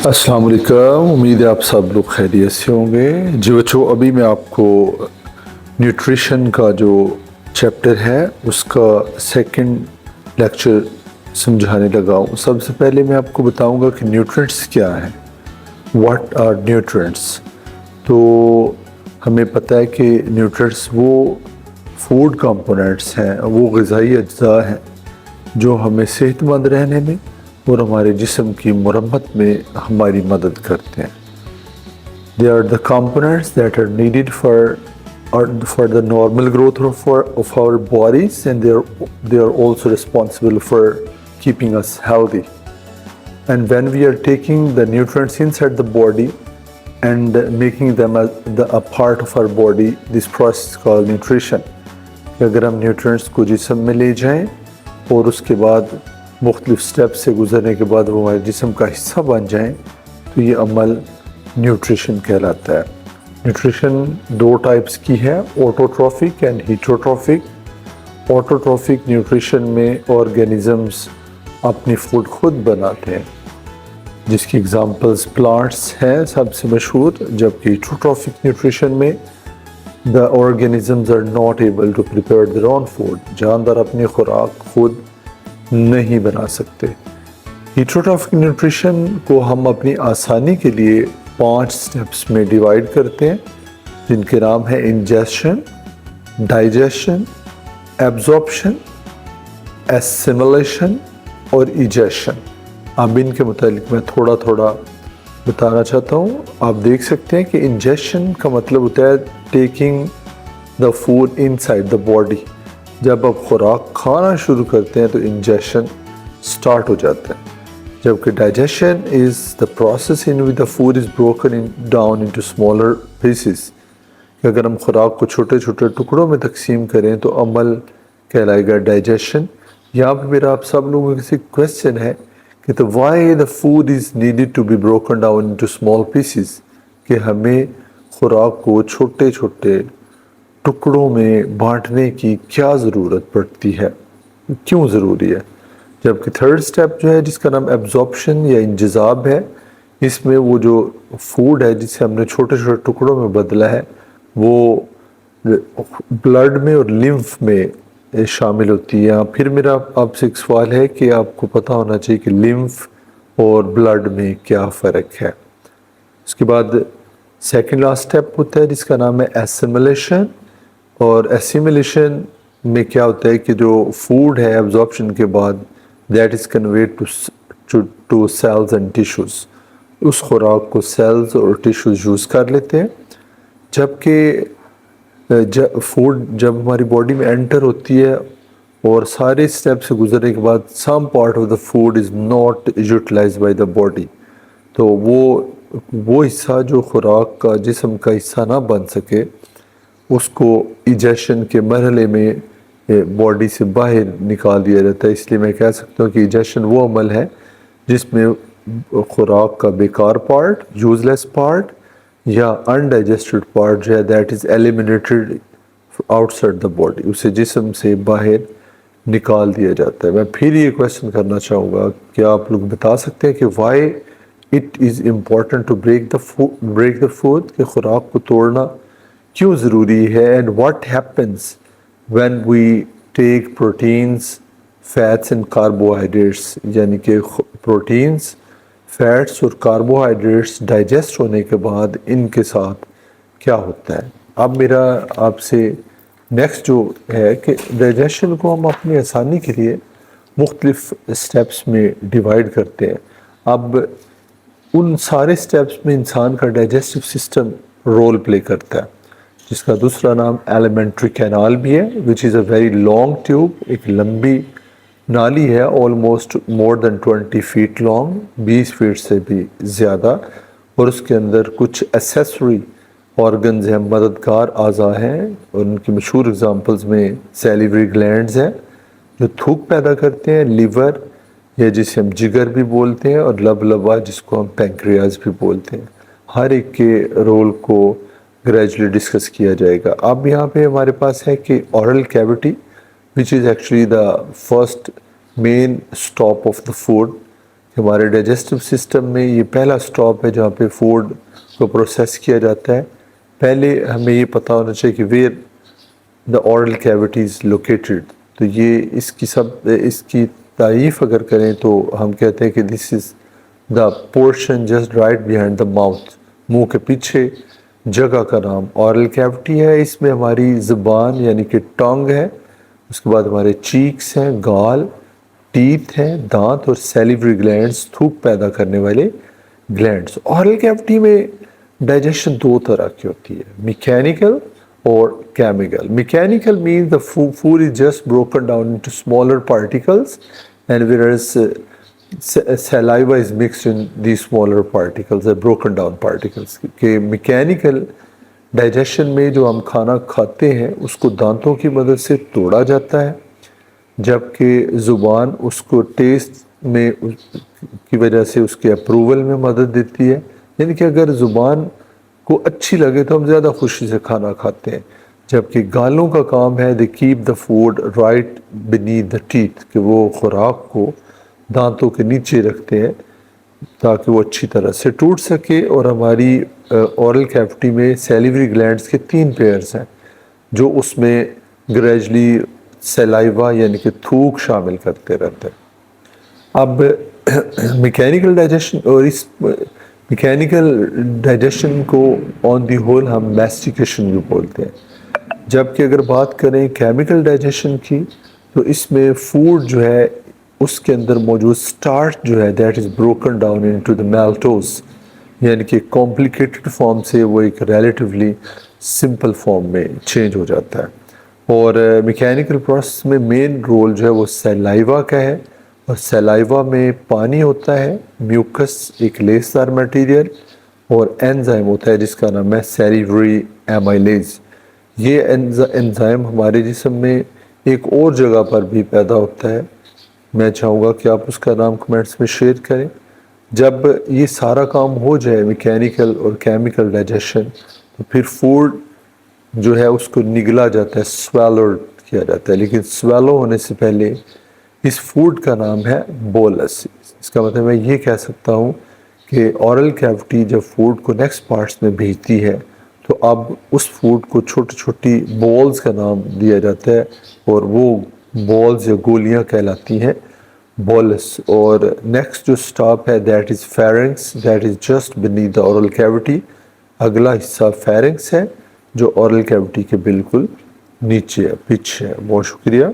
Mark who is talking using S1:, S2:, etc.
S1: अस्सलाम वालेकुम। उम्मीद है आप सब लोग खैरियत से होंगे। जी बच्चों, अभी मैं आपको न्यूट्रिशन का जो चैप्टर है उसका सेकंड लेक्चर समझाने लगा हूँ। सबसे पहले मैं आपको बताऊँगा कि न्यूट्रिएंट्स क्या हैं। What are nutrients? तो हमें पता है कि न्यूट्रिएंट्स वो फूड कंपोनेंट्स हैं, वो ग़िज़ाई अज्जा हैं जो हमें सेहतमंद रहने में और हमारे जिस्म की मुरम्मत में हमारी मदद करते हैं। They are the components that are needed for the normal growth of our bodies, and they are also responsible for keeping us healthy. And when we are taking the nutrients inside the body and making them a part of our body, this process is called nutrition. अगर हम nutrients को जिस्म में ले जाएं और उसके बाद मुख्तलिफ स्टेप से गुजरने के बाद वो हमारे जिस्म का हिस्सा बन जाएं, तो ये अमल न्यूट्रिशन कहलाता है। न्यूट्रिशन दो टाइप्स की है, autotrophic and heterotrophic. Autotrophic nutrition में ऑर्गेनिजम्स अपनी फूड खुद बनाते हैं, जिसकी एग्जांपल्स प्लांट्स हैं सबसे मशहूर, जबकि हीटरोट्रॉफिक न्यूट्रिशन में the organisms are not able to prepare their own food. जानदार अपनी खुराक खुद नहीं बना सकते। हीटरोट्रॉफिक न्यूट्रिशन को हम अपनी आसानी के लिए 5 स्टेप्स में डिवाइड करते हैं, जिनके नाम है इंजेशन, डाइजेशन, एब्जॉर्प्शन, एसिमिलेशन और इजेशन। अब इनके मुतालिक मैं थोड़ा थोड़ा बताना चाहता हूँ। आप देख सकते हैं कि इंजेशन का मतलब होता है taking the food inside the body. जब आप खुराक खाना शुरू करते हैं तो इंजेशन स्टार्ट हो जाता है, जबकि digestion is the process in which the food is broken down into smaller pieces. अगर हम खुराक को छोटे छोटे टुकड़ों में तकसीम करें तो अमल कहलाएगा डाइजेशन। यहाँ पर मेरा आप सब लोगों से क्वेश्चन है कि तो why the food is needed to be broken down into small pieces, कि हमें खुराक को छोटे छोटे टुकड़ों में बांटने की क्या ज़रूरत पड़ती है, क्यों ज़रूरी है। जबकि थर्ड स्टेप जो है, जिसका नाम एब्जॉर्प्शन या इंजज़ाब है, इसमें वो जो फूड है जिसे हमने छोटे छोटे टुकड़ों में बदला है वो ब्लड में और लिम्फ में शामिल होती है। फिर मेरा आपसे एक सवाल है कि आपको पता होना चाहिए कि लिम्फ और ब्लड में क्या फ़र्क है। उसके बाद सेकेंड लास्ट स्टेप होता है जिसका नाम है एसिमिलेशन। और एसिमिलेशन में क्या होता है कि जो फूड है एब्जॉर्प्शन के बाद that is conveyed to cells and tissues. उस खुराक को सेल्स और टिश्यूज़ यूज़ कर लेते हैं, जबकि फूड जब हमारी बॉडी में एंटर होती है और सारे स्टेप से गुजरने के बाद some part of the food is not utilised by the body, तो वो हिस्सा जो खुराक का जिस्म का हिस्सा ना बन सके उसको इजेशन के मरहले में बॉडी से बाहर निकाल दिया जाता है। इसलिए मैं कह सकता हूँ कि इजेशन वो अमल है जिसमें खुराक का बेकार पार्ट, यूजलेस पार्ट या अनडाइजेस्टेड पार्ट जो है that is eliminated outside the body, उसे जिस्म से बाहर निकाल दिया जाता है। मैं फिर ये क्वेश्चन करना चाहूँगा, क्या आप लोग बता सकते हैं कि why it is important to break the food, कि खुराक को तोड़ना क्यों ज़रूरी है। And what happens when we take proteins, fats and carbohydrates, यानी कि प्रोटीन्स, फैट्स और कार्बोहाइड्रेट्स डाइजेस्ट होने के बाद इनके साथ क्या होता है। अब मेरा आपसे नेक्स्ट जो है कि डाइजेशन को हम अपनी आसानी के लिए मुख्तलिफ स्टेप्स में डिवाइड करते हैं। अब उन सारे स्टेप्स में इंसान का डाइजेस्टिव सिस्टम रोल प्ले करता है, जिसका दूसरा नाम एलिमेंट्री कैनाल भी है, which is a very long tube. एक लंबी नाली है, almost more than 20 feet long, 20 feet से भी ज़्यादा, और उसके अंदर कुछ एसेसरी ऑर्गन्स हैं, मददगार अज़ा हैं, और उनकी मशहूर एग्जांपल्स में सैलिवरी ग्लैंड्स हैं जो थूक पैदा करते हैं, लिवर या जिसे हम जिगर भी बोलते हैं, और लबलबा जिसको हम पैंक्रियाज भी बोलते हैं। हर एक के रोल को ग्रेजुअली डिस्कस किया जाएगा। अब यहाँ पे हमारे पास है कि oral cavity, which is actually the first main stop of the food, ہمارے ڈائجسٹو سسٹم میں یہ پہلا سٹاپ ہے جہاں پہ فوڈ کو پروسیس کیا جاتا ہے. پہلے ہمیں یہ پتہ ہونا چاہیے کہ where the oral cutie is located. تو یہ اس کی تعریف اگر کریں تو ہم کہتے ہیں کہ this is the portion just right behind the mouth. منہ کے پیچھے جگہ کا نام اورل کیوٹی ہے. اس میں ہماری زبان یعنی کہ ٹنگ ہے, اس کے بعد ہمارے چیکس ہیں, گال, ٹیتھ ہیں, دانت, اور سیلیوری گلینڈز تھوک پیدا کرنے والے گلینڈز. اورل کیوٹی میں ڈائجیشن دو طرح کی ہوتی ہے, میکینیکل اور chemical. Mechanical means the food is just broken down into smaller particles, and whereas saliva is mixed in these smaller particles, the broken down particles. کہ میکینیکل ڈائجیشن میں جو ہم کھانا کھاتے ہیں اس کو دانتوں کی مدد سے توڑا جاتا ہے, جبکہ زبان اس کو ٹیسٹ میں کی وجہ سے اس کے اپروول میں مدد دیتی ہے. یعنی کہ اگر زبان کو اچھی لگے تو ہم زیادہ خوشی سے کھانا کھاتے ہیں, جبکہ گالوں کا کام ہے they keep the food right beneath the teeth, کہ وہ خوراک کو دانتوں کے نیچے رکھتے ہیں تاکہ وہ اچھی طرح سے ٹوٹ سکے. اور ہماری اورل کیوٹی میں سیلیوری گلینڈز کے 3 پیئرز ہیں جو اس میں گریجلی سیلائیوا یعنی کہ تھوک شامل کرتے رہتے ہیں. اب میکینیکل ڈائجیشن, اور اس میکینیکل ڈائجیشن کو آن دی ہول ہم میسٹیکیشن بھی بولتے ہیں. جبکہ اگر بات کریں کیمیکل ڈائجیشن کی تو اس میں فوڈ جو ہے اس کے اندر موجود سٹارچ جو ہے that is broken down into the maltose, یعنی کہ کمپلیکیٹڈ فارم سے وہ ایک ریلیٹیولی سمپل فارم میں چینج ہو جاتا ہے. اور میکینیکل پروسیس میں مین رول جو ہے وہ سیلائیوا کا ہے, اور سیلائیوا میں پانی ہوتا ہے, میوکس ایک لیسدار میٹیریل, اور انزائم ہوتا ہے جس کا نام ہے سیلیوری ایمائلیز. یہ انزائم ہمارے جسم میں ایک اور جگہ پر بھی پیدا ہوتا ہے, میں چاہوں گا کہ آپ اس کا نام کمنٹس میں شیئر کریں. جب یہ سارا کام ہو جائے میکینیکل اور کیمیکل ڈائجیشن, تو پھر فوڈ جو ہے اس کو نگلا جاتا ہے, سویلو کیا جاتا ہے. لیکن سویلو ہونے سے پہلے اس فوڈ کا نام ہے بولس. اس کا مطلب میں یہ کہہ سکتا ہوں کہ اورل کیوٹی جب فوڈ کو نیکسٹ پارٹس میں بھیجتی ہے تو اب اس فوڈ کو چھوٹی چھوٹی بولز کا نام دیا جاتا ہے, اور وہ بولز یا گولیاں کہلاتی ہیں بولس. اور نیکسٹ جو سٹاپ ہے that is pharynx, that is just beneath the oral cavity. اگلا حصہ فیرنکس ہے جو اورل کیوٹی کے بالکل نیچے ہے, پیچھے ہے. بہت شکریہ.